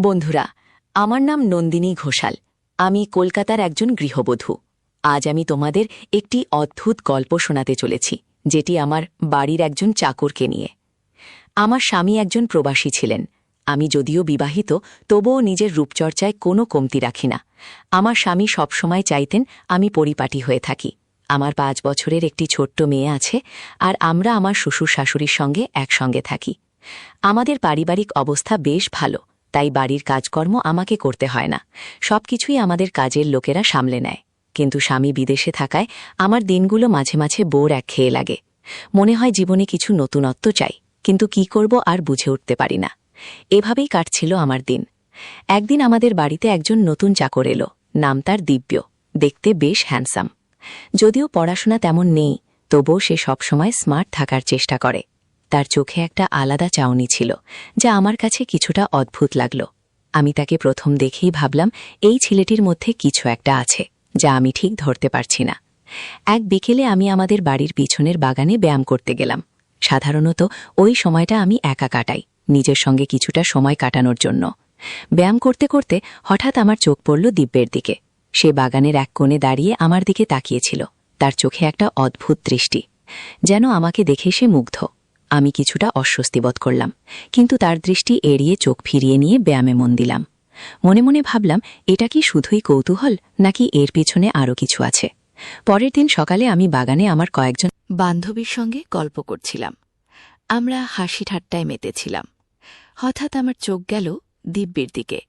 বন্ধুরা, আমার নাম নন্দিনী ঘোষাল। আমি কলকাতার একজন গৃহবধূ। আজ আমি তোমাদের একটি অদ্ভুত গল্প শোনাতে চলেছি, যেটি আমার বাড়ির একজন চাকরকে নিয়ে। আমার স্বামী একজন প্রবাসী ছিলেন। আমি যদিও বিবাহিত, তবুও নিজের রূপচর্চায় কোনো কমতি রাখি না। আমার স্বামী সবসময় চাইতেন আমি পরিপাটি হয়ে থাকি। আমার 5 বছরের একটি ছোট্ট মেয়ে আছে, আর আমরা আমার শ্বশুর শাশুড়ির সঙ্গে একসঙ্গে থাকি। আমাদের পারিবারিক অবস্থা বেশ ভালো, তাই বাড়ির কাজকর্ম আমাকে করতে হয় না। সবকিছুই আমাদের কাজের লোকেরা সামলে নেয়। কিন্তু স্বামী বিদেশে থাকায় আমার দিনগুলো মাঝে মাঝে বোর একঘেয়ে লাগে। মনে হয় জীবনে কিছু নতুনত্ব চাই, কিন্তু কি করব আর বুঝে উঠতে পারি না। এভাবেই কাটছিল আমার দিন। একদিন আমাদের বাড়িতে একজন নতুন চাকর এলো। নাম তার দিব্য। দেখতে বেশ হ্যান্ডসাম। যদিও পড়াশোনা তেমন নেই, তবুও সে সবসময় স্মার্ট থাকার চেষ্টা করে। তার চোখে একটা আলাদা চাউনি ছিল, যা আমার কাছে কিছুটা অদ্ভুত লাগল। আমি তাকে প্রথম দেখেই ভাবলাম, এই ছেলেটির মধ্যে কিছু একটা আছে, যা আমি ঠিক ধরতে পারছি না। এক বিকেলে আমি আমাদের বাড়ির পিছনের বাগানে ব্যায়াম করতে গেলাম। সাধারণত ওই সময়টা আমি একা কাটাই, নিজের সঙ্গে কিছুটা সময় কাটানোর জন্য। ব্যায়াম করতে করতে হঠাৎ আমার চোখ পড়ল দিব্যের দিকে। সে বাগানের এক কোণে দাঁড়িয়ে আমার দিকে তাকিয়েছিল। তার চোখে একটা অদ্ভুত দৃষ্টি, যেন আমাকে দেখে সে মুগ্ধ। আমি কিছুটা অস্বস্তি বোধ করলাম, কিন্তু তার দৃষ্টি এড়িয়ে চোখ ফিরিয়ে নিয়ে ব্যায়ামে মন দিলাম। মনে মনে ভাবলাম, এটা কি শুধুই কৌতূহল, নাকি এর পেছনে আরও কিছু আছে। পরের দিন সকালে আমি বাগানে আমার কয়েকজন বান্ধবীর সঙ্গে গল্প করছিলাম। আমরা হাসি ঠাট্টায় মেতেছিলাম। হঠাৎ আমার চোখ গেল দিব্যের দিকে।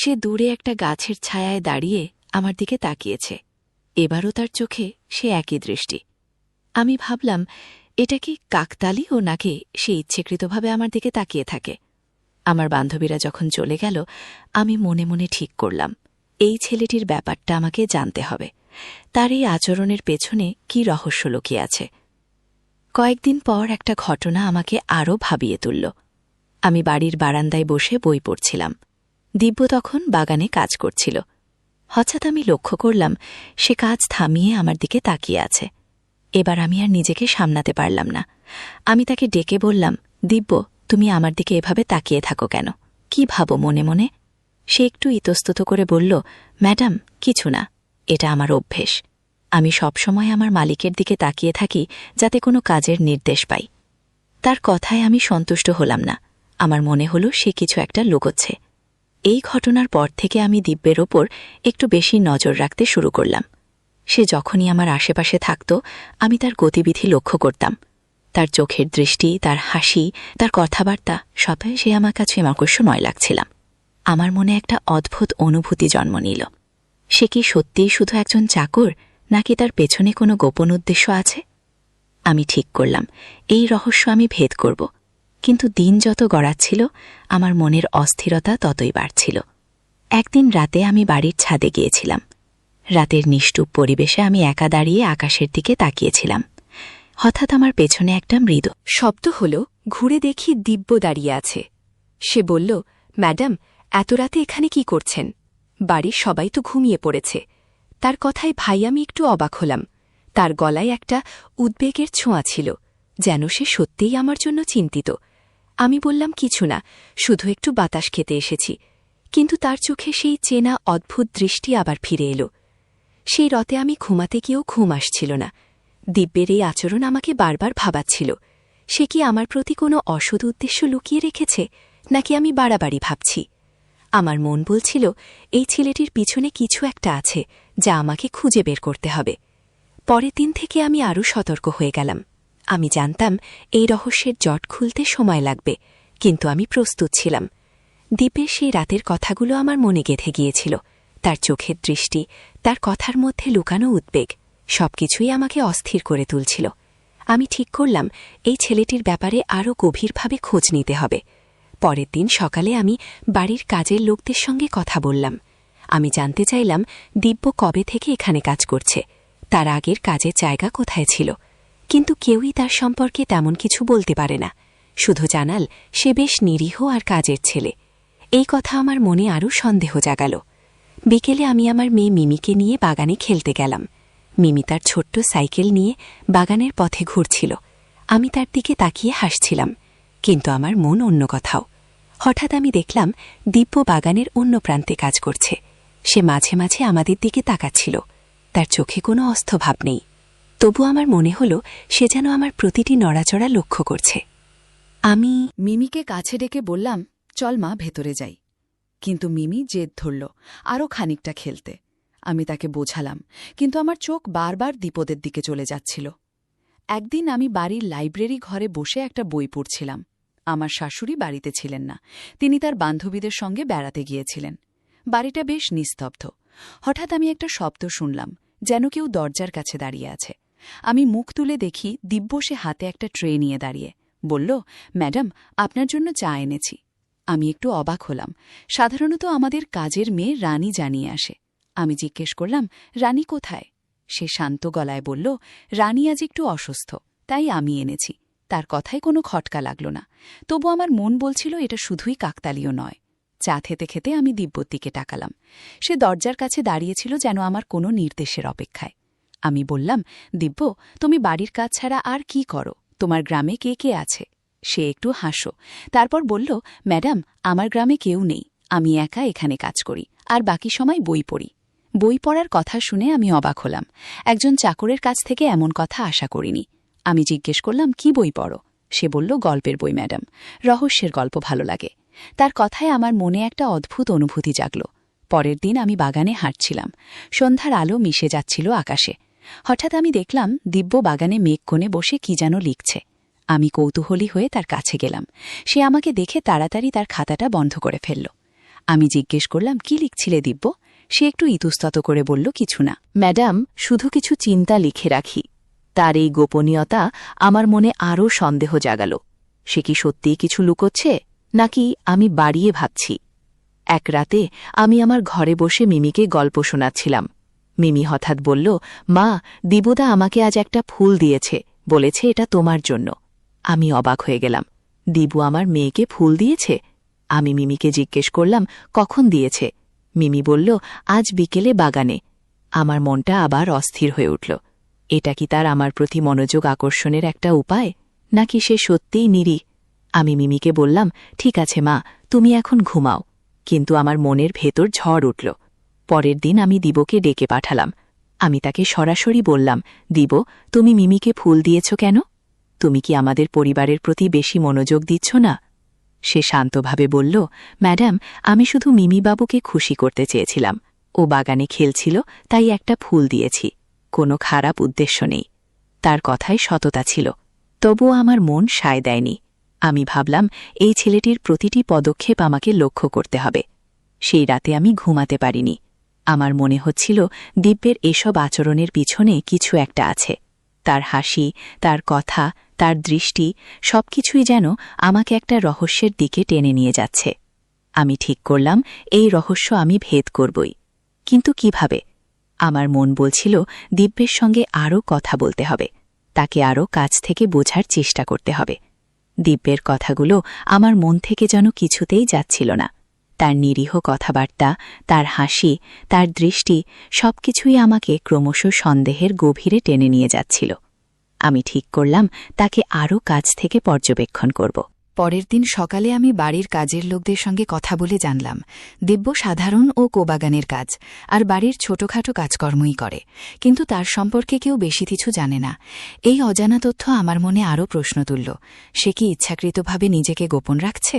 সে দূরে একটা গাছের ছায়ায় দাঁড়িয়ে আমার দিকে তাকিয়েছে। এবারও তার চোখে সে একই দৃষ্টি। আমি ভাবলাম, এটা কি কাকতালি, ও নাকি সে ইচ্ছেকৃতভাবে আমার দিকে তাকিয়ে থাকে। আমার বান্ধবীরা যখন চলে গেল, আমি মনে মনে ঠিক করলাম, এই ছেলেটির ব্যাপারটা আমাকে জানতে হবে। তার এই আচরণের পেছনে কি রহস্য লুকিয়ে আছে। কয়েকদিন পর একটা ঘটনা আমাকে আরও ভাবিয়ে তুলল। আমি বাড়ির বারান্দায় বসে বই পড়ছিলাম। দিব্য তখন বাগানে কাজ করছিল। হঠাৎ আমি লক্ষ্য করলাম, সে কাজ থামিয়ে আমার দিকে তাকিয়ে আছে। এবার আমি আর নিজেকে সামলাতে পারলাম না। আমি তাকে ডেকে বললাম, দিব্য, তুমি আমার দিকে এভাবে তাকিয়ে থাকো কেন? কি ভাবো মনে মনে? সে একটু ইতস্তত করে বলল, ম্যাডাম, কিছু না, এটা আমার অভ্যেস। আমি সবসময় আমার মালিকের দিকে তাকিয়ে থাকি, যাতে কোনো কাজের নির্দেশ পাই। তার কথায় আমি সন্তুষ্ট হলাম না। আমার মনে হলো সে কিছু একটা লুকোচ্ছে। এই ঘটনার পর থেকে আমি দিব্যের ওপর একটু বেশি নজর রাখতে শুরু করলাম। সে যখনই আমার আশেপাশে থাকত, আমি তার গতিবিধি লক্ষ্য করতাম। তার চোখের দৃষ্টি, তার হাসি, তার কথাবার্তা, সবই সে আমার কাছে আকর্ষণীয় লাগছিলাম। আমার মনে একটা অদ্ভুত অনুভূতি জন্ম নিল। সে কি সত্যিই শুধু একজন চাকর, নাকি তার পেছনে কোনো গোপন উদ্দেশ্য আছে? আমি ঠিক করলাম, এই রহস্য আমি ভেদ করব। কিন্তু দিন যত গড়াচ্ছিল, আমার মনের অস্থিরতা ততই বাড়ছিল। একদিন রাতে আমি বাড়ির ছাদে গিয়েছিলাম। রাতের নিষ্ঠুপ পরিবেশে আমি একা দাঁড়িয়ে আকাশের দিকে তাকিয়েছিলাম। হঠাৎ আমার পেছনে একটা মৃদু শব্দ হল। ঘুরে দেখি দিব্য দাঁড়িয়ে আছে। সে বলল, ম্যাডাম, এত রাতে এখানে কি করছেন? বাড়ির সবাই তো ঘুমিয়ে পড়েছে। তার কথায় ভাই আমি একটু অবাক হলাম। তার গলায় একটা উদ্বেগের ছোঁয়া ছিল, যেন সে সত্যিই আমার জন্য চিন্তিত। আমি বললাম, কিছু না, শুধু একটু বাতাস খেতে এসেছি। কিন্তু তার চোখে সেই চেনা অদ্ভুত দৃষ্টি আবার ফিরে এলো। সেই রাতে আমি ঘুমাতে গিয়েও ঘুম আসছিল না। দিব্যের এই আচরণ আমাকে বারবার ভাবাচ্ছিল। সে কি আমার প্রতি কোনো অসৎ উদ্দেশ্য লুকিয়ে রেখেছে, নাকি আমি বাড়াবাড়ি ভাবছি? আমার মন বলছিল, এই ছেলেটির পিছনে কিছু একটা আছে, যা আমাকে খুঁজে বের করতে হবে। পরের দিন থেকে আমি আরও সতর্ক হয়ে গেলাম। আমি জানতাম এই রহস্যের জট খুলতে সময় লাগবে, কিন্তু আমি প্রস্তুত ছিলাম। দ্বীপের সেই রাতের কথাগুলো আমার মনে গেঁথে গিয়েছিল। তার চোখের দৃষ্টি, তার কথার মধ্যে লুকানো উদ্বেগ, সবকিছুই আমাকে অস্থির করে তুলছিল। আমি ঠিক করলাম, এই ছেলেটির ব্যাপারে আরও গভীরভাবে খোঁজ নিতে হবে। পরের দিন সকালে আমি বাড়ির কাজের লোকদের সঙ্গে কথা বললাম। আমি জানতে চাইলাম, দিব্য কবে থেকে এখানে কাজ করছে, তার আগের কাজের জায়গা কোথায় ছিল। কিন্তু কেউই তার সম্পর্কে তেমন কিছু বলতে পারে না। শুধু জানাল, সে বেশ নিরীহ আর কাজের ছেলে। এই কথা আমার মনে আরও সন্দেহ জাগাল। বিকেলে আমি আমার মেয়ে মিমিকে নিয়ে বাগানে খেলতে গেলাম। মিমি তার ছোট্ট সাইকেল নিয়ে বাগানের পথে ঘুরছিল। আমি তার দিকে তাকিয়ে হাসছিলাম, কিন্তু আমার মন অন্য কোথাও। হঠাৎ আমি দেখলাম দিব্য বাগানের অন্য প্রান্তে কাজ করছে। সে মাঝে মাঝে আমাদের দিকে তাকাচ্ছিল। তার চোখে কোনো অস্থভাব নেই, তবু আমার মনে হল সে যেন আমার প্রতিটি নড়াচড়া লক্ষ্য করছে। আমি মিমিকে কাছে ডেকে বললাম, চল মা, ভেতরে যাই। কিন্তু মিমি জেদ ধরল আরও খানিকটা খেলতে। আমি তাকে বোঝালাম, কিন্তু আমার চোখ বারবার দীপদের দিকে চলে যাচ্ছিল। একদিন আমি বাড়ির লাইব্রেরি ঘরে বসে একটা বই পড়ছিলাম। আমার শাশুড়ি বাড়িতে ছিলেন না, তিনি তার বান্ধবীদের সঙ্গে বেড়াতে গিয়েছিলেন। বাড়িটা বেশ নিস্তব্ধ। হঠাৎ আমি একটা শব্দ শুনলাম, যেন কেউ দরজার কাছে দাঁড়িয়ে আছে। আমি মুখ তুলে দেখি দিব্য সে হাতে একটা ট্রে নিয়ে দাঁড়িয়ে। বলল, ম্যাডাম, আপনার জন্য চা এনেছি। আমি একটু অবাক হলাম। সাধারণত আমাদের কাজের মেয়ে রানী জানিয়ে আসে। আমি জিজ্ঞেস করলাম, রানী কোথায়? সে শান্ত গলায় বলল, রানী আজ একটু অসুস্থ, তাই আমি এনেছি। তার কথায় কোনো খটকা লাগল না। তবু আমার মন বলছিল এটা শুধুই কাকতালীয় নয়। চা খেতে খেতে আমি দিব্যর দিকে তাকালাম। সে দরজার কাছে দাঁড়িয়েছিল, যেন আমার কোনো নির্দেশের অপেক্ষায়। আমি বললাম, দিব্য, তুমি বাড়ির কাজ ছাড়া আর কি করো? তোমার গ্রামে কে কে আছে? সে একটু হাসো, তারপর বলল, ম্যাডাম, আমার গ্রামে কেউ নেই। আমি একা এখানে কাজ করি, আর বাকি সময় বই পড়ি। বই পড়ার কথা শুনে আমি অবাক হলাম। একজন চাকরের কাছ থেকে এমন কথা আশা করিনি। আমি জিজ্ঞেস করলাম, কি বই পড়ো? সে বলল, গল্পের বই ম্যাডাম, রহস্যের গল্প ভালো লাগে। তার কথায় আমার মনে একটা অদ্ভুত অনুভূতি জাগল। পরের দিন আমি বাগানে হাঁটছিলাম। সন্ধ্যার আলো মিশে যাচ্ছিল আকাশে। হঠাৎ আমি দেখলাম দিব্য বাগানে মেঘ কোণে বসে কি যেন লিখছে। আমি কৌতূহলী হয়ে তার কাছে গেলাম। সে আমাকে দেখে তাড়াতাড়ি তার খাতাটা বন্ধ করে ফেলল। আমি জিজ্ঞেস করলাম, কি লিখছিলে দিব্য? সে একটু ইতস্তত করে বলল, কিছু না ম্যাডাম, শুধু কিছু চিন্তা লিখে রাখি। তার এই গোপনীয়তা আমার মনে আরও সন্দেহ জাগাল। সে কি সত্যিই কিছু লুকোচ্ছে, নাকি আমি বাড়িয়ে ভাবছি? এক রাতে আমি আমার ঘরে বসে মিমিকে গল্প শোনাচ্ছিলাম। মিমি হঠাৎ বলল, মা, দিবদা আমাকে আজ একটা ফুল দিয়েছে, বলেছে এটা তোমার জন্য। আমি অবাক হয়ে গেলাম। দিবু আমার মেয়েকে ফুল দিয়েছে? আমি মিমিকে জিজ্ঞেস করলাম, কখন দিয়েছে? মিমি বলল, আজ বিকেলে বাগানে। আমার মনটা আবার অস্থির হয়ে উঠল। এটা কি তার আমার প্রতি মনোযোগ আকর্ষণের একটা উপায়, নাকি সে সত্যিই নিরীহ? আমি মিমিকে বললাম, ঠিক আছে মা, তুমি এখন ঘুমাও। কিন্তু আমার মনের ভেতর ঝড় উঠল। পরের দিন আমি দিবকে ডেকে পাঠালাম। আমি তাকে সরাসরি বললাম, দিব, তুমি মিমিকে ফুল দিয়েছ কেন? তুমি কি আমাদের পরিবারের প্রতি বেশি মনোযোগ দিচ্ছ না? সে শান্তভাবে বলল, ম্যাডাম, আমি শুধু মিমিবাবুকে খুশি করতে চেয়েছিলাম। ও বাগানে খেলছিল, তাই একটা ফুল দিয়েছি। কোনো খারাপ উদ্দেশ্য নেই। তার কথায় সততা ছিল। তবুও আমার মন সায় দেয়নি। আমি ভাবলাম, এই ছেলেটির প্রতিটি পদক্ষেপ আমাকে লক্ষ্য করতে হবে। সেই রাতে আমি ঘুমাতে পারিনি। আমার মনে হচ্ছিল দিব্যের এসব আচরণের পিছনে কিছু একটা আছে। তার হাসি, তার কথা, তার দৃষ্টি, সবকিছুই যেন আমাকে একটা রহস্যের দিকে টেনে নিয়ে যাচ্ছে। আমি ঠিক করলাম, এই রহস্য আমি ভেদ করবই। কিন্তু কিভাবে? আমার মন বলছিল, দিব্যের সঙ্গে আরও কথা বলতে হবে, তাকে আরও কাছ থেকে বোঝার চেষ্টা করতে হবে। দিব্যের কথাগুলো আমার মন থেকে যেন কিছুতেই যাচ্ছিল না। তার নিরীহ কথাবার্তা, তার হাসি, তার দৃষ্টি, সবকিছুই আমাকে ক্রমশ সন্দেহের গভীরে টেনে নিয়ে যাচ্ছিল। আমি ঠিক করলাম, তাকে আরও কাছ থেকে পর্যবেক্ষণ করব। পরের দিন সকালে আমি বাড়ির কাজের লোকদের সঙ্গে কথা বলে জানলাম, দিব্য সাধারণ ও কোবাগানের কাজ আর বাড়ির ছোটখাটো কাজকর্মই করে, কিন্তু তার সম্পর্কে কেউ বেশি কিছু জানে না। এই অজানা তথ্য আমার মনে আরও প্রশ্ন তুলল। সে কি ইচ্ছাকৃতভাবে নিজেকে গোপন রাখছে?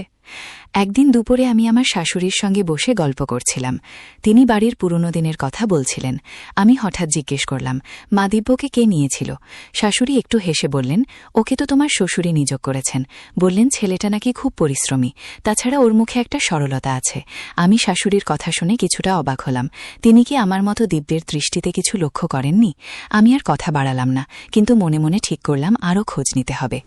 একদিন দুপুরে আমি আমার শাশুড়ির সঙ্গে বসে গল্প করছিলাম। তিনি বাড়ির পুরনো দিনের কথা বলছিলেন। আমি হঠাৎ জিজ্ঞেস করলাম, মা, দিব্যকে কে নিয়েছিল? শাশুড়ি একটু হেসে বললেন, ওকে তো তোমার শ্বশুরই নিযোগ করেছেন। বললেন, ছেলেটা নাকি খুব পরিশ্রমী, তাছাড়া ওর মুখে একটা সরলতা আছে। আমি শাশুড়ির কথা শুনে কিছুটা অবাক হলাম। তিনি কি আমার মতো দিব্যের দৃষ্টিতে কিছু লক্ষ্য করেননি? আমি আর কথা বাড়ালাম না, কিন্তু মনে মনে ঠিক করলাম আরও খোঁজ নিতে হবে।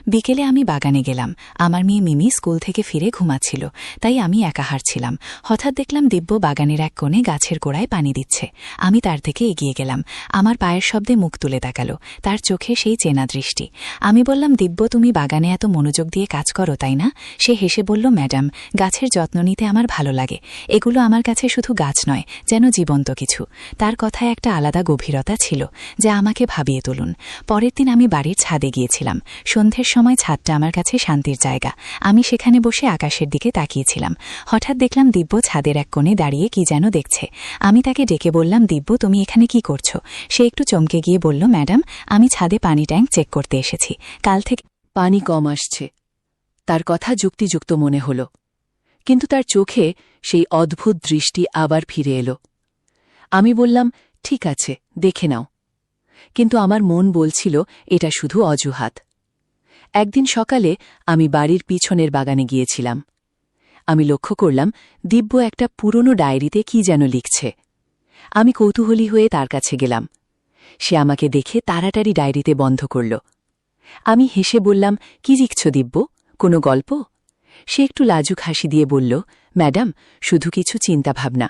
বিকেলে আমি বাগানে গেলাম। আমার মেয়ে মিমি স্কুল থেকে ফিরে ঘুমাচ্ছিল, তাই আমি একা হাঁটছিলাম। হঠাৎ দেখলাম দিব্য বাগানের এক কোণে গাছের গোড়ায় পানি দিচ্ছে। আমি তার থেকে এগিয়ে গেলাম। আমার পায়ের শব্দে মুখ তুলে তাকাল। তার চোখে সেই চেনা দৃষ্টি। আমি বললাম, দিব্য, তুমি বাগানে এত মনোযোগ দিয়ে কাজ করো, তাই না? সে হেসে বলল, ম্যাডাম, গাছের যত্ন নিতে আমার ভালো লাগে। এগুলো আমার কাছে শুধু গাছ নয়, যেন জীবন্ত কিছু। তার কথায় একটা আলাদা গভীরতা ছিল, যা আমাকে ভাবিয়ে তুলুন। পরের দিন আমি বাড়ির ছাদে গিয়েছিলাম। সন্ধ্যের সময় ছাদটা আমার কাছে শান্তির জায়গা। আমি সেখানে বসে বসে আকাশের দিকে তাকিয়েছিলাম। হঠাৎ দেখলাম দিব্য ছাদের এক কোণে দাঁড়িয়ে কি যেন দেখছে। আমি তাকে ডেকে বললাম, দিব্য, তুমি এখানে কি করছো? সে একটু চমকে গিয়ে বলল, ম্যাডাম, আমি ছাদে পানি ট্যাঙ্ক চেক করতে এসেছি। কাল থেকে পানি কম আসছে। তার কথা যুক্তিযুক্ত মনে হল, কিন্তু তার চোখে সেই অদ্ভুত দৃষ্টি আবার ফিরে এলো। আমি বললাম, ঠিক আছে, দেখে নাও। কিন্তু আমার মন বলছিল এটা শুধু অজুহাত। একদিন সকালে আমি বাড়ির পিছনের বাগানে গিয়েছিলাম। আমি লক্ষ্য করলাম দিব্য একটা পুরনো ডায়েরিতে কি যেন লিখছে। আমি কৌতূহলী হয়ে তার কাছে গেলাম। সে আমাকে দেখে তাড়াতাড়ি ডায়েরিতে বন্ধ করল। আমি হেসে বললাম, কি লিখছ দিব্য, কোনো গল্প? সে একটু লাজুক হাসি দিয়ে বলল, ম্যাডাম, শুধু কিছু চিন্তাভাবনা।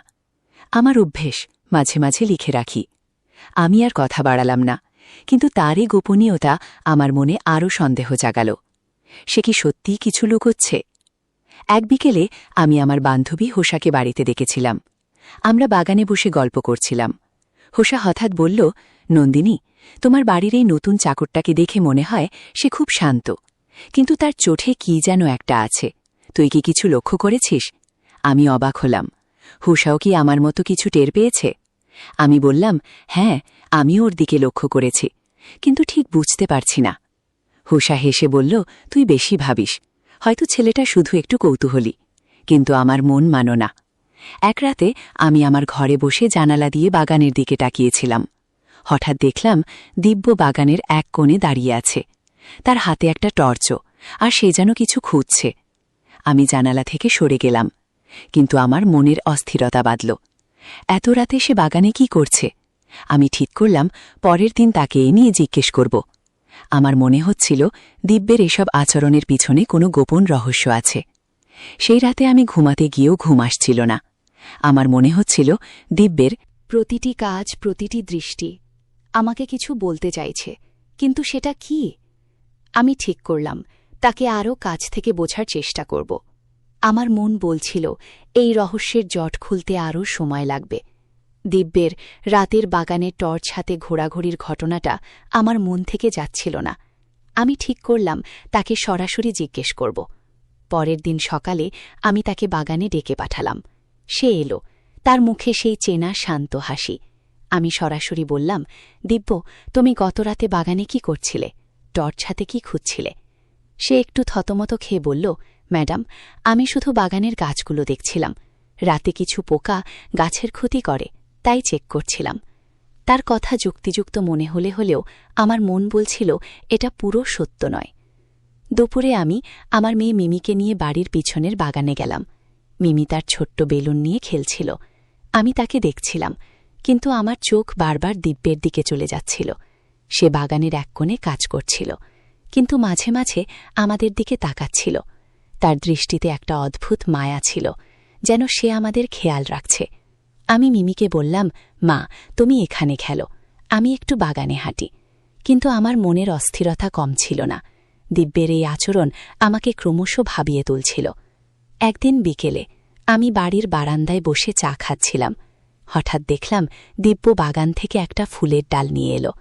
আমার অভ্যেস, মাঝে মাঝে লিখে রাখি। আমি আর কথা বাড়ালাম না, কিন্তু তারই গোপনীয়তা আমার মনে আরও সন্দেহ জাগাল। সে কি সত্যিই কিছু লুকোচ্ছে? এক বিকেলে আমি আমার বান্ধবী হোসাকে বাড়িতে ডেকেছিলাম। আমরা বাগানে বসে গল্প করছিলাম। হোসা হঠাৎ বলল, নন্দিনী, তোমার বাড়ির এই নতুন চাকরটাকে দেখে মনে হয় সে খুব শান্ত, কিন্তু তার চোখে কি যেন একটা আছে। তুই কি কিছু লক্ষ্য করেছিস? আমি অবাক হলাম। হোসাও কি আমার মতো কিছু টের পেয়েছে? আমি বললাম, হ্যাঁ, আমি ওর দিকে লক্ষ্য করেছি, কিন্তু ঠিক বুঝতে পারছি না। হোসা হেসে বলল, তুই বেশি ভাবিস, হয়তো ছেলেটা শুধু একটু কৌতূহলী। কিন্তু আমার মন মানো না। এক রাতে আমি আমার ঘরে বসে জানালা দিয়ে বাগানের দিকে তাকিয়েছিলাম। হঠাৎ দেখলাম দিব্য বাগানের এক কোণে দাঁড়িয়ে আছে। তার হাতে একটা টর্চও, আর সে যেন কিছু খুঁজছে। আমি জানালা থেকে সরে গেলাম, কিন্তু আমার মনের অস্থিরতা বাঁধল। এত রাতে সে বাগানে কি করছে? আমি ঠিক করলাম পরের দিন তাকে এ নিয়ে জিজ্ঞেস করব। আমার মনে হচ্ছিল দিব্যের এসব আচরণের পিছনে কোনো গোপন রহস্য আছে। সেই রাতে আমি ঘুমাতে গিয়েও ঘুম আসছিল না। আমার মনে হচ্ছিল দিব্যের প্রতিটি কাজ, প্রতিটি দৃষ্টি আমাকে কিছু বলতে চাইছে, কিন্তু সেটা কি? আমি ঠিক করলাম তাকে আরও কাছ থেকে বোঝার চেষ্টা করব। আমার মন বলছিল এই রহস্যের জট খুলতে আরও সময় লাগবে। দিব্যের রাতের বাগানে টর্চ হাতে ঘোরাঘুরির ঘটনাটা আমার মন থেকে যাচ্ছিল না। আমি ঠিক করলাম তাকে সরাসরি জিজ্ঞেস করব। পরের দিন সকালে আমি তাকে বাগানে ডেকে পাঠালাম। সে এলো, তার মুখে সেই চেনা শান্ত হাসি। আমি সরাসরি বললাম, দিব্য, তুমি গতরাতে বাগানে কি করছিলে? টর্চ হাতে কি খুঁজছিলে? সে একটু থতমত খেয়ে বলল, ম্যাডাম, আমি শুধু বাগানের গাছগুলো দেখছিলাম। রাতে কিছু পোকা গাছের ক্ষতি করে, তাই চেক করছিলাম। তার কথা যুক্তিযুক্ত মনে হলেও আমার মন বলছিল এটা পুরো সত্য নয়। দুপুরে আমি আমার মেয়ে মিমিকে নিয়ে বাড়ির পিছনের বাগানে গেলাম। মিমি তার ছোট্ট বেলুন নিয়ে খেলছিল। আমি তাকে দেখছিলাম, কিন্তু আমার চোখ বারবার দিব্যের দিকে চলে যাচ্ছিল। সে বাগানের এক কোণে কাজ করছিল, কিন্তু মাঝে মাঝে আমাদের দিকে তাকাচ্ছিল। তার দৃষ্টিতে একটা অদ্ভুত মায়া ছিল, যেন সে আমাদের খেয়াল রাখছে। আমি মিমিকে বললাম, মা, তুমি এখানে খেলো, আমি একটু বাগানে হাঁটি। কিন্তু আমার মনের অস্থিরতা কম ছিল না। দিব্যের এই আচরণ আমাকে ক্রমশ ভাবিয়ে তুলছিল। একদিন বিকেলে আমি বাড়ির বারান্দায় বসে চা খাচ্ছিলাম। হঠাৎ দেখলাম দিব্য বাগান থেকে একটা ফুলের ডাল নিয়ে এলো।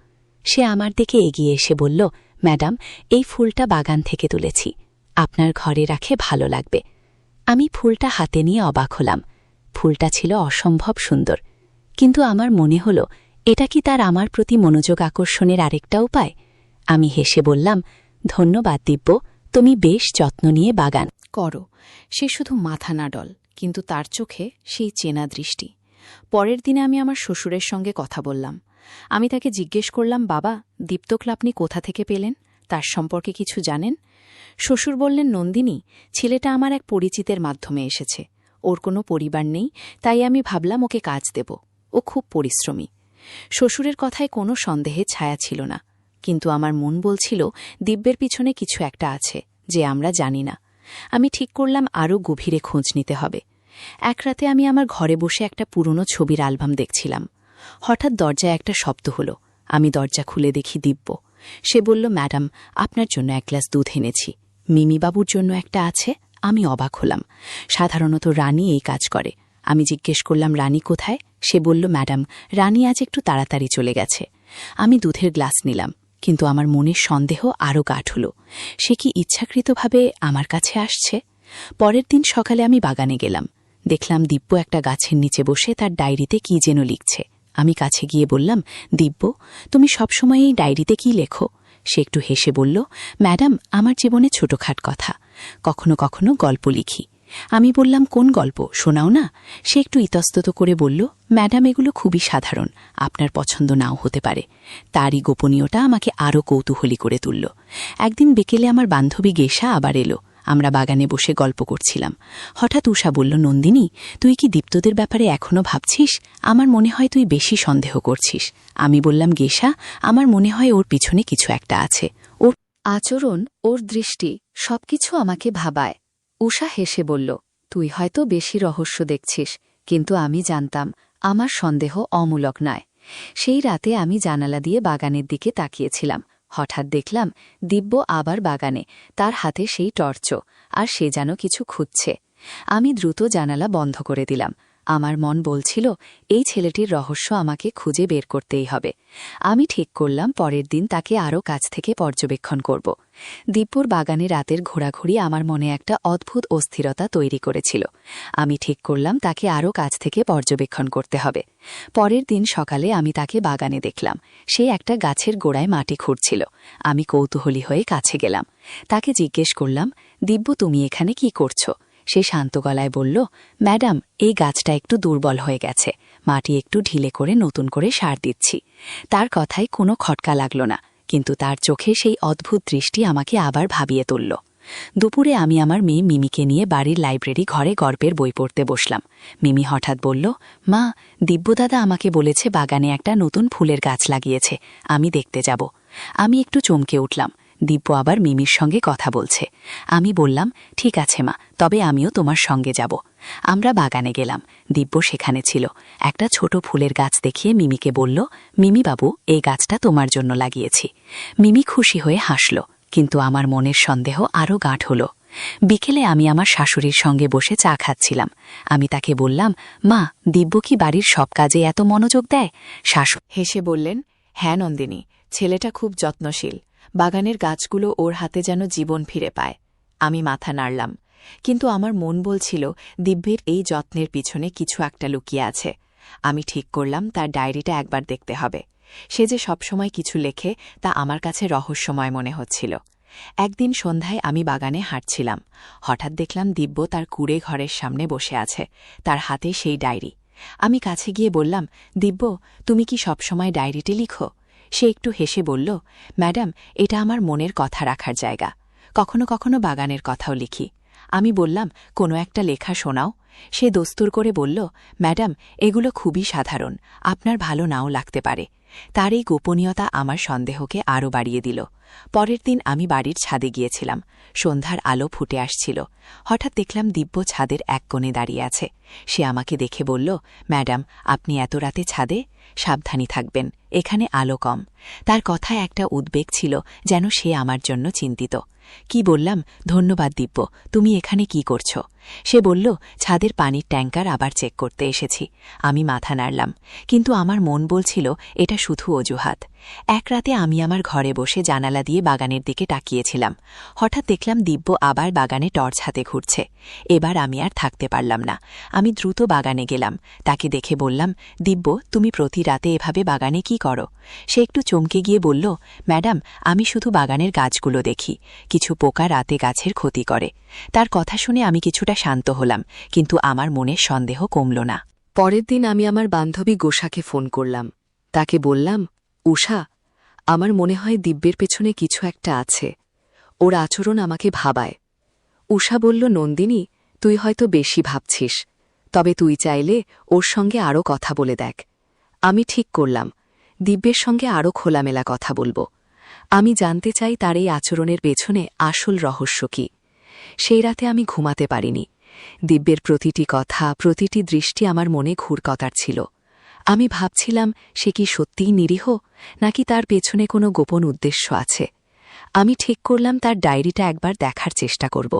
সে আমার দিকে এগিয়ে এসে বলল, ম্যাডাম, এই ফুলটা বাগান থেকে তুলেছি, আপনার ঘরে রাখে ভালো লাগবে। আমি ফুলটা হাতে নিয়ে অবাক হলাম। ফুলটা ছিল অসম্ভব সুন্দর, কিন্তু আমার মনে হল এটা কি তার আমার প্রতি মনোযোগ আকর্ষণের আরেকটা উপায়? আমি হেসে বললাম, ধন্যবাদ দিব্য, তুমি বেশ যত্ন নিয়ে বাগান করো। সে শুধু মাথা না ডল, কিন্তু তার চোখে সেই চেনা দৃষ্টি। পরের দিনে আমি আমার শ্বশুরের সঙ্গে কথা বললাম। আমি তাকে জিজ্ঞেস করলাম, বাবা, দীপ্তকে আপনি কোথা থেকে পেলেন? তার সম্পর্কে কিছু জানেন? শ্বশুর বললেন, নন্দিনী, ছেলেটা আমার এক পরিচিতের মাধ্যমে এসেছে। ওর কোনো পরিবার নেই, তাই আমি ভাবলাম ওকে কাজ দেব। ও খুব পরিশ্রমী। শ্বশুরের কথায় কোনো সন্দেহের ছায়া ছিল না, কিন্তু আমার মন বলছিল দিব্যের পিছনে কিছু একটা আছে যে আমরা জানি না। আমি ঠিক করলাম আরও গভীরে খোঁজ নিতে হবে। এক রাতে আমি আমার ঘরে বসে একটা পুরনো ছবির অ্যালবাম দেখছিলাম। হঠাৎ দরজায় একটা শব্দ হলো। আমি দরজা খুলে দেখি দিব্য। সে বলল, ম্যাডাম, আপনার জন্য এক গ্লাস দুধ এনেছি। মিমিবাবুর জন্য একটা আছে। আমি অবাক হলাম। সাধারণত রানী এই কাজ করে। আমি জিজ্ঞেস করলাম, রানী কোথায়? সে বলল, ম্যাডাম, রানী আজ একটু তাড়াতাড়ি চলে গেছে। আমি দুধের গ্লাস নিলাম, কিন্তু আমার মনের সন্দেহ আরও গাঢ় হল। সে কি ইচ্ছাকৃতভাবে আমার কাছে আসছে? পরের দিন সকালে আমি বাগানে গেলাম। দেখলাম দিব্য একটা গাছের নিচে বসে তার ডায়েরিতে কি যেন লিখছে। আমি কাছে গিয়ে বললাম, দিব্য, তুমি সবসময় এই ডায়েরিতে কি লেখো? সে একটু হেসে বলল, ম্যাডাম, আমার জীবনে ছোটখাট কথা, কখনো কখনো গল্প লিখি। আমি বললাম, কোন গল্প, শোনাও না। সে একটু ইতস্তত করে বলল, ম্যাডাম, এগুলো খুবই সাধারণ, আপনার পছন্দ নাও হতে পারে। তারই গোপনীয়তা আমাকে আরও কৌতূহলী করে তুলল। একদিন বিকেলে আমার বান্ধবী গেশা আবার এলো। আমরা বাগানে বসে গল্প করছিলাম। হঠাৎ উষা বলল, নন্দিনী, তুই কি দীপ্তদের ব্যাপারে এখনো ভাবছিস? আমার মনে হয় তুই বেশি সন্দেহ করছিস। আমি বললাম, গেশা, আমার মনে হয় ওর পিছনে কিছু একটা আছে। ওর আচরণ, ওর দৃষ্টি, সবকিছু আমাকে ভাবায়। উষা হেসে বলল, তুই হয়তো বেশি রহস্য দেখছিস, কিন্তু আমি জানতাম আমার সন্দেহ অমূলক নয়। সেই রাতে আমি জানালা দিয়ে বাগানের দিকে তাকিয়েছিলাম। হঠাৎ দেখলাম দিব্য আবার বাগানে, তার হাতে সেই টর্চ, আর সে যেন কিছু খুঁজছে। আমি দ্রুত জানালা বন্ধ করে দিলাম। আমার মন বলছিল, এই ছেলেটির রহস্য আমাকে খুঁজে বের করতেই হবে। আমি ঠিক করলাম পরের দিন তাকে আরও কাছ থেকে পর্যবেক্ষণ করব। দিব্যর বাগানে রাতের ঘোরাঘুরি আমার মনে একটা অদ্ভুত অস্থিরতা তৈরি করেছিল। আমি ঠিক করলাম তাকে আরও কাছ থেকে পর্যবেক্ষণ করতে হবে। পরের দিন সকালে আমি তাকে বাগানে দেখলাম। সে একটা গাছের গোড়ায় মাটি খুঁড়ছিল। আমি কৌতূহলী হয়ে কাছে গেলাম। তাকে জিজ্ঞেস করলাম, দিব্য, তুমি এখানে কি করছো? সে শান্ত গলায় বলল, ম্যাডাম, এই গাছটা একটু দুর্বল হয়ে গেছে, মাটি একটু ঢিলে করে নতুন করে সার দিচ্ছি। তার কথায় কোনো খটকা লাগল না, কিন্তু তার চোখে সেই অদ্ভুত দৃষ্টি আমাকে আবার ভাবিয়ে তুলল। দুপুরে আমি আমার মেয়ে মিমিকে নিয়ে বাড়ির লাইব্রেরি ঘরে গল্পের বই পড়তে বসলাম। মিমি হঠাৎ বলল, মা, দিব্যদাদা আমাকে বলেছে বাগানে একটা নতুন ফুলের গাছ লাগিয়েছে, আমি দেখতে যাব। আমি একটু চমকে উঠলাম। দিব্য আবার মিমির সঙ্গে কথা বলছে। আমি বললাম, ঠিক আছে মা, তবে আমিও তোমার সঙ্গে যাব। আমরা বাগানে গেলাম। দিব্য সেখানে ছিল। একটা ছোট ফুলের গাছ দেখিয়ে মিমিকে বলল, মিমি বাবু, এই গাছটা তোমার জন্য লাগিয়েছি। মিমি খুশি হয়ে হাসল, কিন্তু আমার মনের সন্দেহ আরও গাঢ় হল। বিকেলে আমি আমার শাশুড়ির সঙ্গে বসে চা খাচ্ছিলাম। আমি তাকে বললাম, মা, দিব্য কি বাড়ির সব কাজে এত মনোযোগ দেয়? শাশুড়ি হেসে বললেন, হ্যাঁ নন্দিনী, ছেলেটা খুব যত্নশীল। বাগানের গাছগুলো ওর হাতে যেন জীবন ফিরে পায়। আমি মাথা নাড়লাম, কিন্তু আমার মন বলছিল দিব্যের এই যত্নের পিছনে কিছু একটা লুকিয়ে আছে। আমি ঠিক করলাম তার ডায়েরিটা একবার দেখতে হবে। সে যে সবসময় কিছু লেখে তা আমার কাছে রহস্যময় মনে হচ্ছিল। একদিন সন্ধ্যায় আমি বাগানে হাঁটছিলাম। হঠাৎ দেখলাম দিব্য তার কুঁড়ে ঘরের সামনে বসে আছে, তার হাতে সেই ডায়েরি। আমি কাছে গিয়ে বললাম, দিব্য, তুমি কি সবসময় ডায়েরিতে লিখো? সে একটু হেসে বলল, ম্যাডাম, এটা আমার মনের কথা রাখার জায়গা। কখনো কখনো বাগানের কথাও লিখি। আমি বললাম, কোনো একটা লেখা শোনাও। সে দস্তুর করে বলল, ম্যাডাম, এগুলো খুবই সাধারণ, আপনার ভালো নাও লাগতে পারে। তার এই গোপনীয়তা আমার সন্দেহকে আরও বাড়িয়ে দিল। পরের দিন আমি বাড়ির ছাদে গিয়েছিলাম। সন্ধ্যার আলো ফুটে আসছিল। হঠাৎ দেখলাম দিব্য ছাদের এক কোণে দাঁড়িয়ে আছে। সে আমাকে দেখে বলল, ম্যাডাম, আপনি এত রাতে ছাদে? সাবধানী থাকবেন, এখানে আলো কম। তার কথায় একটা উদ্বেগ ছিল, যেন সে আমার জন্য চিন্তিত। কি বললাম, ধন্যবাদ দিব্য, তুমি এখানে কি করছো? সে বলল, ছাদের পানির ট্যাঙ্কার আবার চেক করতে এসেছি। আমি মাথা নাড়লাম, কিন্তু আমার মন বলছিল এটা শুধু অজুহাত। এক রাতে আমি আমার ঘরে বসে জানালা দিয়ে বাগানের দিকে তাকিয়েছিলাম। হঠাৎ দেখলাম দিব্য আবার বাগানে টর্চ হাতে ঘুরছে। এবার আমি আর থাকতে পারলাম না। আমি দ্রুত বাগানে গেলাম। তাকে দেখে বললাম, দিব্য, তুমি প্রতি রাতে এভাবে বাগানে কি করো? সে একটু চমকে গিয়ে বলল, ম্যাডাম, আমি শুধু বাগানের গাছগুলো দেখি, কিছু পোকা রাতে গাছের ক্ষতি করে। তার কথা শুনে আমি কিছুটা শান্ত হলাম, কিন্তু আমার মনের সন্দেহ কমল না। পরের দিন আমি আমার বান্ধবী গোসাকে ফোন করলাম। তাকে বললাম, উষা, আমার মনে হয় দিব্যের পেছনে কিছু একটা আছে। ওর আচরণ আমাকে ভাবায়। উষা বলল, নন্দিনী, তুই হয়তো বেশি ভাবছিস, তবে তুই চাইলে ওর সঙ্গে আরও কথা বলে দেখ। আমি ঠিক করলাম দিব্যের সঙ্গে আরও খোলামেলা কথা বলবো। আমি জানতে চাই তার এই আচরণের পেছনে আসল রহস্য কি। সেই রাতে আমি ঘুমাতে পারিনি। দিব্যের প্রতিটি কথা, প্রতিটি দৃষ্টি আমার মনে ঘুরকতার ছিল। আমি ভাবছিলাম, সে কি সত্যিই নিরীহ, নাকি তার পেছনে কোনো গোপন উদ্দেশ্য আছে। আমি ঠিক করলাম তার ডায়েরিটা একবার দেখার চেষ্টা করব।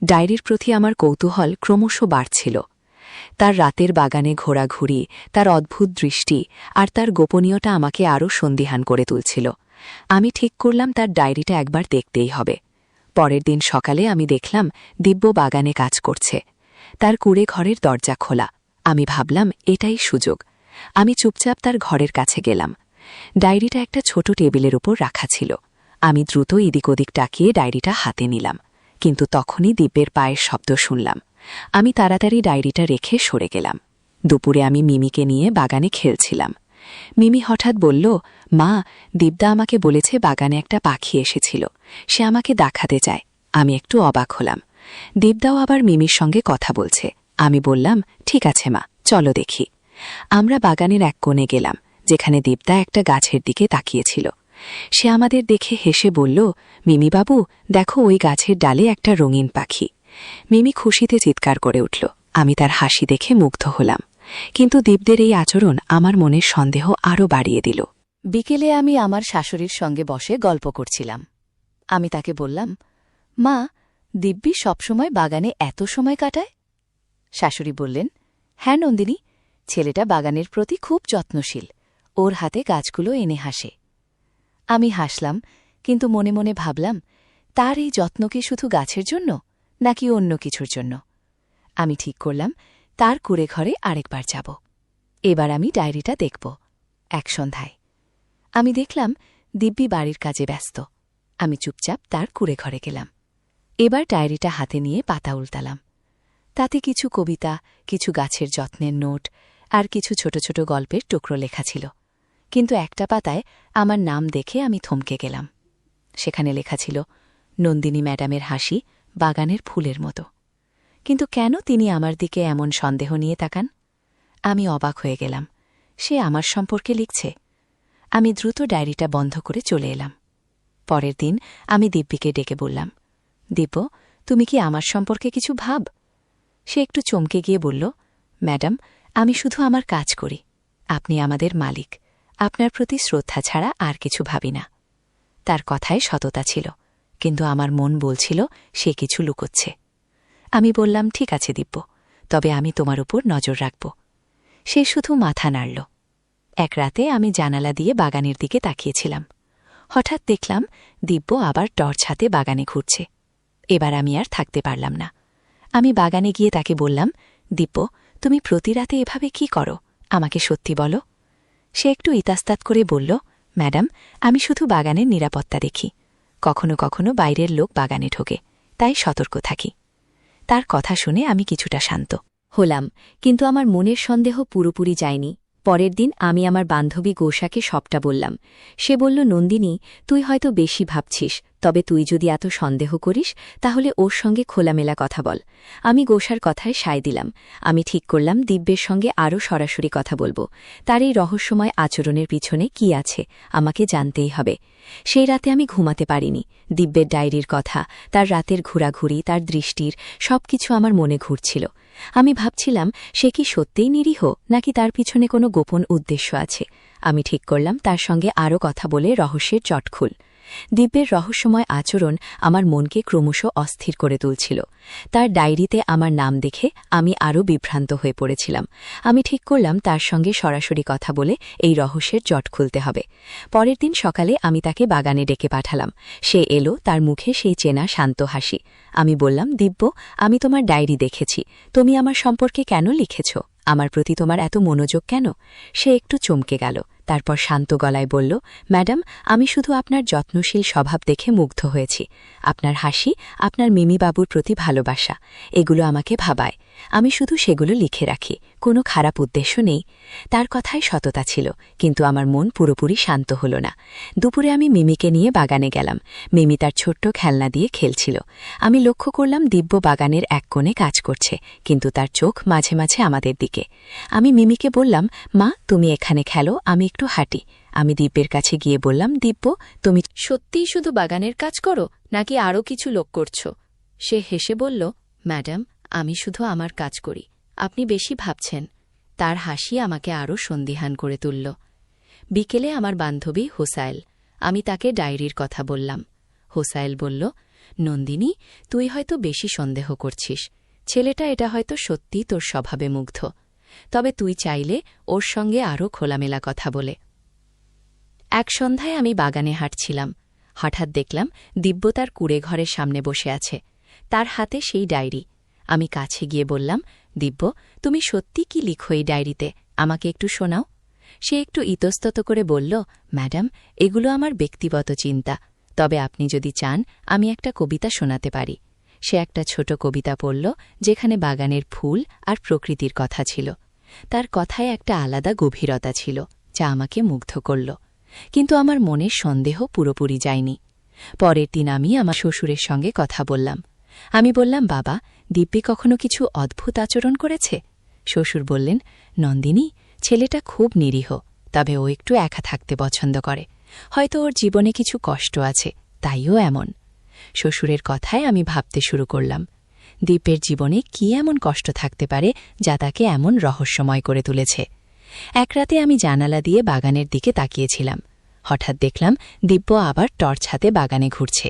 ডায়েরির প্রতি আমার কৌতূহল ক্রমশ বাড়ছিল। তার রাতের বাগানে ঘোরাঘুরি, তার অদ্ভুত দৃষ্টি আর তার গোপনীয়তা আমাকে আরও সন্দিহান করে তুলছিল। আমি ঠিক করলাম তার ডায়েরিটা একবার দেখতেই হবে। পরের দিন সকালে আমি দেখলাম দিব্য বাগানে কাজ করছে। তার কুঁড়ে ঘরের দরজা খোলা। আমি ভাবলাম এটাই সুযোগ। আমি চুপচাপ তার ঘরের কাছে গেলাম। ডায়েরিটা একটা ছোট টেবিলের উপর রাখা ছিল। আমি দ্রুত এদিক ওদিক তাকিয়ে ডায়েরিটা হাতে নিলাম, কিন্তু তখনই দিব্যের পায়ের শব্দ শুনলাম। আমি তাড়াতাড়ি ডায়েরিটা রেখে সরে গেলাম। দুপুরে আমি মিমিকে নিয়ে বাগানে খেলছিলাম। মিমি হঠাৎ বলল, মা, দিব্যা আমাকে বলেছে বাগানে একটা পাখি এসেছিল, সে আমাকে দেখাতে চায়। আমি একটু অবাক হলাম। দিব্যাও আবার মিমির সঙ্গে কথা বলছে। আমি বললাম, ঠিক আছে মা, চলো দেখি। আমরা বাগানের এক কোণে গেলাম, যেখানে দিব্যা একটা গাছের দিকে তাকিয়েছিল। সে আমাদের দেখে হেসে বলল, মিমি বাবু, দেখো ওই গাছের ডালে একটা রঙিন পাখি। মিমি খুশিতে চিৎকার করে উঠল। আমি তার হাসি দেখে মুগ্ধ হলাম, কিন্তু দিব্যের এই আচরণ আমার মনের সন্দেহ আরও বাড়িয়ে দিল। বিকেলে আমি আমার শাশুড়ির সঙ্গে বসে গল্প করছিলাম। আমি তাকে বললাম, মা, দিব্যি সবসময় বাগানে এত সময় কাটায়? শাশুড়ি বললেন, হ্যাঁ নন্দিনী, ছেলেটা বাগানের প্রতি খুব যত্নশীল, ওর হাতে গাছগুলো এনে হাসে। আমি হাসলাম, কিন্তু মনে মনে ভাবলাম, তার এই যত্ন কি শুধু গাছের জন্য নাকি অন্য কিছুর জন্য? আমি ঠিক করলাম তার কুঁড়ে ঘরে আরেকবার যাব। এবার আমি ডায়েরিটা দেখব। এক সন্ধ্যায় আমি দেখলাম দিব্যি বাড়ির কাজে ব্যস্ত। আমি চুপচাপ তার কুঁড়ে ঘরে গেলাম। এবার ডায়েরিটা হাতে নিয়ে পাতা উল্টালাম। তাতে কিছু কবিতা, কিছু গাছের যত্নের নোট আর কিছু ছোট ছোট গল্পের টুকরো লেখা ছিল। কিন্তু একটা পাতায় আমার নাম দেখে আমি থমকে গেলাম। সেখানে লেখা ছিল, নন্দিনী ম্যাডামের হাসি বাগানের ফুলের মতো। কিন্তু কেন তিনি আমার দিকে এমন সন্দেহ নিয়ে তাকান? আমি অবাক হয়ে গেলাম। সে আমার সম্পর্কে লিখছে। আমি দ্রুত ডায়েরিটা বন্ধ করে চলে এলাম। পরের দিন আমি দিব্যিকে ডেকে বললাম, দিব্য, তুমি কি আমার সম্পর্কে কিছু ভাব? সে একটু চমকে গিয়ে বলল, ম্যাডাম, আমি শুধু আমার কাজ করি। আপনি আমাদের মালিক। আপনার প্রতি শ্রদ্ধা ছাড়া আর কিছু ভাবি না। তার কথায় সততা ছিল, কিন্তু আমার মন বলছিল সে কিছু লুকোচ্ছে। আমি বললাম, ঠিক আছে দিব্য, তবে আমি তোমার উপর নজর রাখব। সে শুধু মাথা নাড়ল। এক রাতে আমি জানালা দিয়ে বাগানের দিকে তাকিয়েছিলাম। হঠাৎ দেখলাম দিব্য আবার টর্চ হাতে বাগানে ঘুরছে। এবার আমি আর থাকতে পারলাম না। আমি বাগানে গিয়ে তাকে বললাম, দিব্য, তুমি প্রতি রাতে এভাবে কি করো? আমাকে সত্যি বলো। সে একটু ইতস্তাত করে বলল, ম্যাডাম, আমি শুধু বাগানের নিরাপত্তা দেখি। কখনো কখনো বাইরের লোক বাগানে ঢোকে, তাই সতর্ক থাকি। তার কথা শুনে আমি কিছুটা শান্ত হলাম, কিন্তু আমার মনের সন্দেহ পুরোপুরি যায়নি। পরের দিন আমি আমার বান্ধবী গোষাকে সবটা বললাম। সে বলল, নন্দিনী, তুই হয়তো বেশি ভাবছিস, তবে তুই যদি এত সন্দেহ করিস তাহলে ওর সঙ্গে খোলামেলা কথা বল। আমি গোষার কথায় সায় দিলাম। আমি ঠিক করলাম দিব্যের সঙ্গে আরও সরাসরি কথা বলবো। তার এই রহস্যময় আচরণের পিছনে কি আছে আমাকে জানতেই হবে। সেই রাতে আমি ঘুমাতে পারিনি। দিব্যের ডায়েরির কথা, তার রাতের ঘোরাঘুরি, তার দৃষ্টির সবকিছু আমার মনে ঘুরছিল। আমি ভাবছিলাম, সে কি সত্যিই নিরীহ নাকি তার পিছনে কোনো গোপন উদ্দেশ্য আছে। আমি ঠিক করলাম তার সঙ্গে আরও কথা বলে রহস্যের চটখুল। দিব্যের রহস্যময় আচরণ আমার মনকে ক্রমশ অস্থির করে তুলছিল। তার ডায়েরিতে আমার নাম দেখে আমি আরও বিভ্রান্ত হয়ে পড়েছিলাম। আমি ঠিক করলাম তার সঙ্গে সরাসরি কথা বলে এই রহস্যের জট খুলতে হবে। পরের দিন সকালে আমি তাকে বাগানে ডেকে পাঠালাম। সে এলো, তার মুখে সেই চেনা শান্ত হাসি। আমি বললাম, দিব্য, আমি তোমার ডায়েরি দেখেছি। তুমি আমার সম্পর্কে কেন লিখেছ? আমার প্রতি তোমার এত মনোযোগ কেন? সে একটু চমকে গেল, তারপর শান্ত গলায় বলল, ম্যাডাম, আমি শুধু আপনার যত্নশীল স্বভাব দেখে মুগ্ধ হয়েছি। আপনার হাসি, আপনার মিমিবাবুর প্রতি ভালোবাসা, এগুলো আমাকে ভাবায়। আমি শুধু সেগুলো লিখে রাখি, কোনো খারাপ উদ্দেশ্য নেই। তার কথায় সততা ছিল, কিন্তু আমার মন পুরোপুরি শান্ত হল না। দুপুরে আমি মিমিকে নিয়ে বাগানে গেলাম। মিমি তার ছোট্ট খেলনা দিয়ে খেলছিল। আমি লক্ষ্য করলাম দিব্য বাগানের এক কোণে কাজ করছে, কিন্তু তার চোখ মাঝে মাঝে আমাদের দিকে। আমি মিমিকে বললাম, মা, তুমি এখানে খেলো, আমি একটু হাঁটি। আমি দিব্যের কাছে গিয়ে বললাম, দিব্য, তুমি সত্যিই শুধু বাগানের কাজ করো নাকি আরও কিছু লোক করছ? সে হেসে বলল, ম্যাডাম, আমি শুধু আমার কাজ করি, আপনি বেশি ভাবছেন। তার হাসি আমাকে আরও সন্দিহান করে তুলল। বিকেলে আমার বান্ধবী হোসাইল, আমি তাকে ডায়েরির কথা বললাম। হোসাইল বলল, নন্দিনী, তুই হয়তো বেশি সন্দেহ করছিস। ছেলেটা এটা হয়তো সত্যিই তোর স্বভাবে মুগ্ধ। তবে তুই চাইলে ওর সঙ্গে আরও খোলামেলা কথা বলে। এক সন্ধ্যায় আমি বাগানে হাঁটছিলাম। হঠাৎ দেখলাম দিব্য তার কুঁড়ে ঘরের সামনে বসে আছে, তার হাতে সেই ডায়েরি। আমি কাছে গিয়ে বললাম, দিব্য, তুমি সত্যি কি লিখো এই ডায়েরিতে? আমাকে একটু শোনাও। সে একটু ইতস্তত করে বলল, ম্যাডাম, এগুলো আমার ব্যক্তিগত চিন্তা, তবে আপনি যদি চান আমি একটা কবিতা শোনাতে পারি। সে একটা ছোট কবিতা পড়ল, যেখানে বাগানের ফুল আর প্রকৃতির কথা ছিল। তার কথায় একটা আলাদা গভীরতা ছিল, যা আমাকে মুগ্ধ করল। কিন্তু আমার মনের সন্দেহ পুরোপুরি যায়নি। পরের দিন আমি আমার শ্বশুরের সঙ্গে কথা বললাম। আমি বললাম, বাবা, দিব্যি কখনো কিছু অদ্ভুত আচরণ করেছে? শ্বশুর বললেন, নন্দিনী, ছেলেটা খুব নিরীহ, তবে ও একটু একা থাকতে পছন্দ করে। হয়তো ওর জীবনে কিছু কষ্ট আছে, তাইও এমন। শ্বশুরের কথায় আমি ভাবতে শুরু করলাম, দীপের জীবনে কি এমন কষ্ট থাকতে পারে যা তাকে এমন রহস্যময় করে তুলেছে। এক রাতে আমি জানালা দিয়ে বাগানের দিকে তাকিয়েছিলাম। হঠাৎ দেখলাম দিব্য আবার টর্চ হাতে বাগানে ঘুরছে।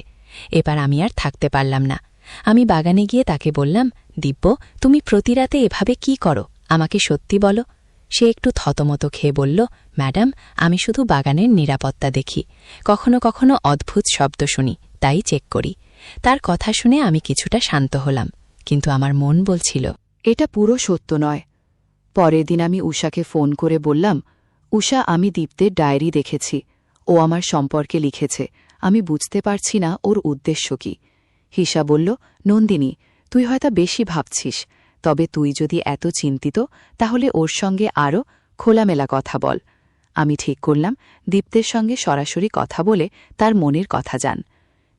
এবার আমি আর থাকতে পারলাম না। আমি বাগানে গিয়ে তাকে বললাম, দিব্য, তুমি প্রতি রাতে এভাবে কি করো? আমাকে সত্যি বলো। সে একটু থতমত খেয়ে বলল, ম্যাডাম, আমি শুধু বাগানের নিরাপত্তা দেখি। কখনো কখনো অদ্ভুত শব্দ শুনি, তাই চেক করি। তার কথা শুনে আমি কিছুটা শান্ত হলাম, কিন্তু আমার মন বলছিল, এটা পুরো সত্য নয়। পরের দিন আমি উষাকে ফোন করে বললাম, উষা, আমি দীপ্তের ডায়েরি দেখেছি। ও আমার সম্পর্কে লিখেছে। আমি বুঝতে পারছি না ওর উদ্দেশ্য কি। হিসা বলল, নন্দিনী, তুই হয়তো বেশি ভাবছিস, তবে তুই যদি এত চিন্তিত তাহলে ওর সঙ্গে আরও খোলামেলা কথা বল। আমি ঠিক করলাম দীপ্তের সঙ্গে সরাসরি কথা বলে তার মনের কথা জান।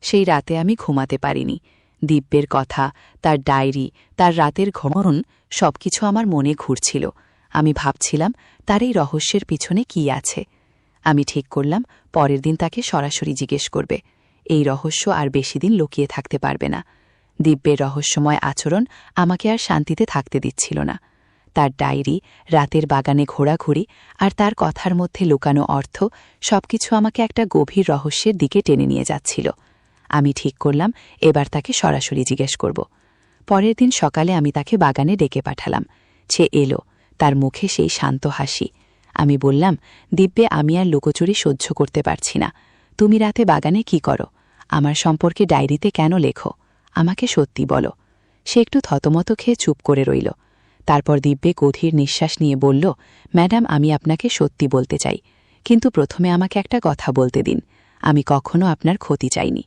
সেই রাতে আমি ঘুমাতে পারিনি। দিব্যের কথা, তার ডায়েরি, তার রাতের ঘুমন সবকিছু আমার মনে ঘুরছিল। আমি ভাবছিলাম তার এই রহস্যের পিছনে কি আছে। আমি ঠিক করলাম পরের দিন তাকে সরাসরি জিজ্ঞেস করবে। এই রহস্য আর বেশি দিন লুকিয়ে থাকতে পারবে না। দিব্যের রহস্যময় আচরণ আমাকে আর শান্তিতে থাকতে দিচ্ছিল না। তার ডায়েরি, রাতের বাগানে ঘোরাঘুরি আর তার কথার মধ্যে লুকানো অর্থ সবকিছু আমাকে একটা গভীর রহস্যের দিকে টেনে নিয়ে যাচ্ছিল। আমি ঠিক করলাম এবার তাকে সরাসরি জিজ্ঞেস করব। পরের দিন সকালে আমি তাকে বাগানে ডেকে পাঠালাম। সে এলো, তার মুখে সেই শান্ত হাসি। আমি বললাম, দিব্যে, আমি আর লুকোচুরি সহ্য করতে পারছি না। তুমি রাতে বাগানে কি করো? আমার সম্পর্কে ডায়েরিতে কেন লেখো? আমাকে সত্যি বলো। সে একটু থতমত খেয়ে চুপ করে রইল। তারপর দিব্যে গভীর নিঃশ্বাস নিয়ে বলল, ম্যাডাম, আমি আপনাকে সত্যি বলতে চাই, কিন্তু প্রথমে আমাকে একটা কথা বলতে দিন। আমি কখনো আপনার ক্ষতি চাইনি।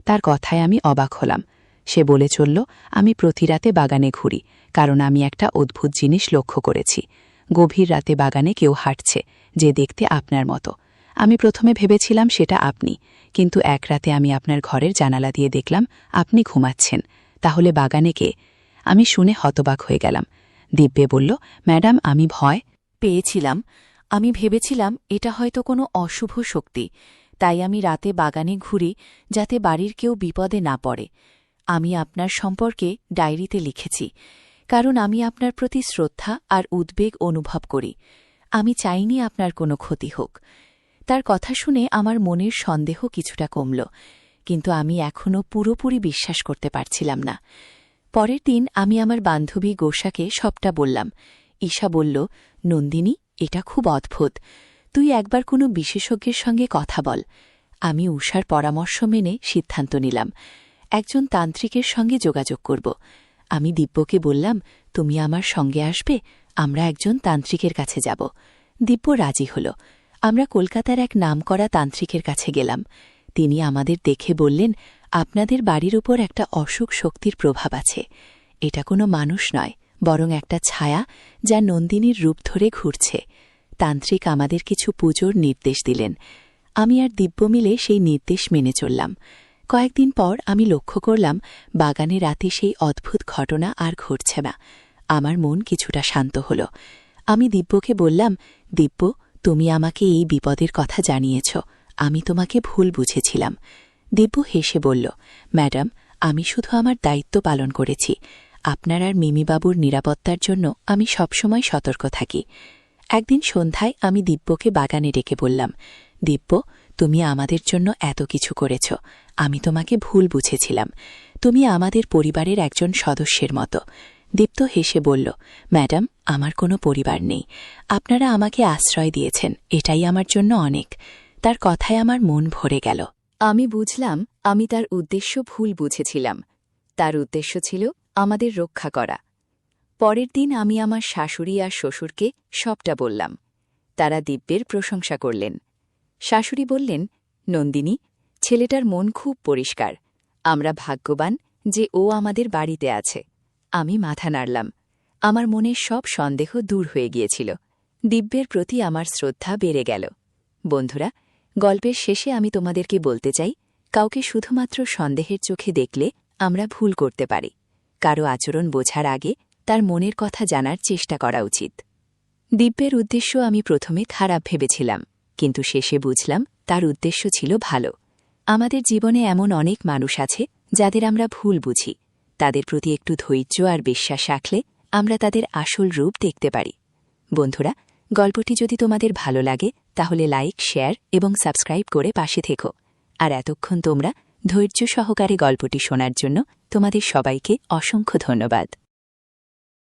তার কথায় আমি অবাক হলাম। সে বলে চলল, আমি প্রতি রাতে বাগানে ঘুরি, কারণ আমি একটা অদ্ভুত জিনিস লক্ষ্য করেছি। গভীর রাতে বাগানে কেউ হাঁটছে, যে দেখতে আপনার মতো। আমি প্রথমে ভেবেছিলাম সেটা আপনি, কিন্তু এক রাতে আমি আপনার ঘরের জানালা দিয়ে দেখলাম আপনি ঘুমাচ্ছেন। তাহলে বাগানে কে? আমি শুনে হতবাক হয়ে গেলাম। দিব্যে বলল, ম্যাডাম, আমি ভয় পেয়েছিলাম। আমি ভেবেছিলাম এটা হয়তো কোনো অশুভ শক্তি, তাই আমি রাতে বাগানে ঘুরি যাতে বাড়ির কেউ বিপদে না পড়ে। আমি আপনার সম্পর্কে ডায়েরিতে লিখেছি, কারণ আমি আপনার প্রতি শ্রদ্ধা আর উদ্বেগ অনুভব করি। আমি চাইনি আপনার কোনো ক্ষতি হোক। তার কথা শুনে আমার মনের সন্দেহ কিছুটা কমল, কিন্তু আমি এখনও পুরোপুরি বিশ্বাস করতে পারছিলাম না। পরের দিন আমি আমার বান্ধবী গোসাকে সবটা বললাম। ঈশা বলল, নন্দিনী, এটা খুব অদ্ভুত। তুই একবার কোনো বিশেষজ্ঞের সঙ্গে কথা বল। আমি উষার পরামর্শ মেনে সিদ্ধান্ত নিলাম, একজন তান্ত্রিকের সঙ্গে যোগাযোগ করব। আমি দিব্যকে বললাম, তুমি আমার সঙ্গে আসবে, আমরা একজন তান্ত্রিকের কাছে যাব। দিব্য রাজি হল। আমরা কলকাতার এক নামকরা তান্ত্রিকের কাছে গেলাম। তিনি আমাদের দেখে বললেন, আপনাদের বাড়ির উপর একটা অসুখ শক্তির প্রভাব আছে। এটা কোনো মানুষ নয়, বরং একটা ছায়া, যা নন্দিনীর রূপ ধরে ঘুরছে। তান্ত্রিক আমাদের কিছু পুজোর নির্দেশ দিলেন। আমি আর দিব্য মিলে সেই নির্দেশ মেনে চললাম। কয়েকদিন পর আমি লক্ষ্য করলাম বাগানে রাতে সেই অদ্ভুত ঘটনা আর ঘটছে না। আমার মন কিছুটা শান্ত হল। আমি দিব্যকে বললাম, দিব্য, তুমি আমাকে এই বিপদের কথা জানিয়েছ। আমি তোমাকে ভুল বুঝেছিলাম। দিব্য হেসে বলল, ম্যাডাম, আমি শুধু আমার দায়িত্ব পালন করেছি। আপনার আর মিমিবাবুর নিরাপত্তার জন্য আমি সবসময় সতর্ক থাকি। একদিন সন্ধ্যায় আমি দিব্যকে বাগানে ডেকে বললাম, দিব্য, তুমি আমাদের জন্য এত কিছু করেছ। আমি তোমাকে ভুল বুঝেছিলাম। তুমি আমাদের পরিবারের একজন সদস্যের মতো। দীপ্ত হেসে বলল, ম্যাডাম, আমার কোনো পরিবার নেই। আপনারা আমাকে আশ্রয় দিয়েছেন, এটাই আমার জন্য অনেক। তার কথায় আমার মন ভরে গেল। আমি বুঝলাম আমি তার উদ্দেশ্য ভুল বুঝেছিলাম। তার উদ্দেশ্য ছিল আমাদের রক্ষা করা। পরের দিন আমি আমার শাশুড়ি আর শ্বশুরকে সবটা বললাম। তারা দিব্যের প্রশংসা করলেন। শাশুড়ি বললেন, নন্দিনী, ছেলেটার মন খুব পরিষ্কার। আমরা ভাগ্যবান যে ও আমাদের বাড়িতে আছে। আমি মাথা নাড়লাম। আমার মনের সব সন্দেহ দূর হয়ে গিয়েছিল। দিব্যের প্রতি আমার শ্রদ্ধা বেড়ে গেল। বন্ধুরা, গল্পের শেষে আমি তোমাদেরকে বলতে চাই, কাউকে শুধুমাত্র সন্দেহের চোখে দেখলে আমরা ভুল করতে পারি। কারো আচরণ বোঝার আগে তার মনের কথা জানার চেষ্টা করা উচিত। দিব্যের উদ্দেশ্য আমি প্রথমে খারাপ ভেবেছিলাম, কিন্তু শেষে বুঝলাম তার উদ্দেশ্য ছিল ভালো। আমাদের জীবনে এমন অনেক মানুষ আছে যাদের আমরা ভুল বুঝি। তাদের প্রতি একটু ধৈর্য আর বিশ্বাস রাখলে আমরা তাদের আসল রূপ দেখতে পারি। বন্ধুরা, গল্পটি যদি তোমাদের ভালো লাগে তাহলে লাইক, শেয়ার এবং সাবস্ক্রাইব করে পাশে থেকো। আর এতক্ষণ তোমরা ধৈর্য সহকারে গল্পটি শোনার জন্য তোমাদের সবাইকে অসংখ্য ধন্যবাদ।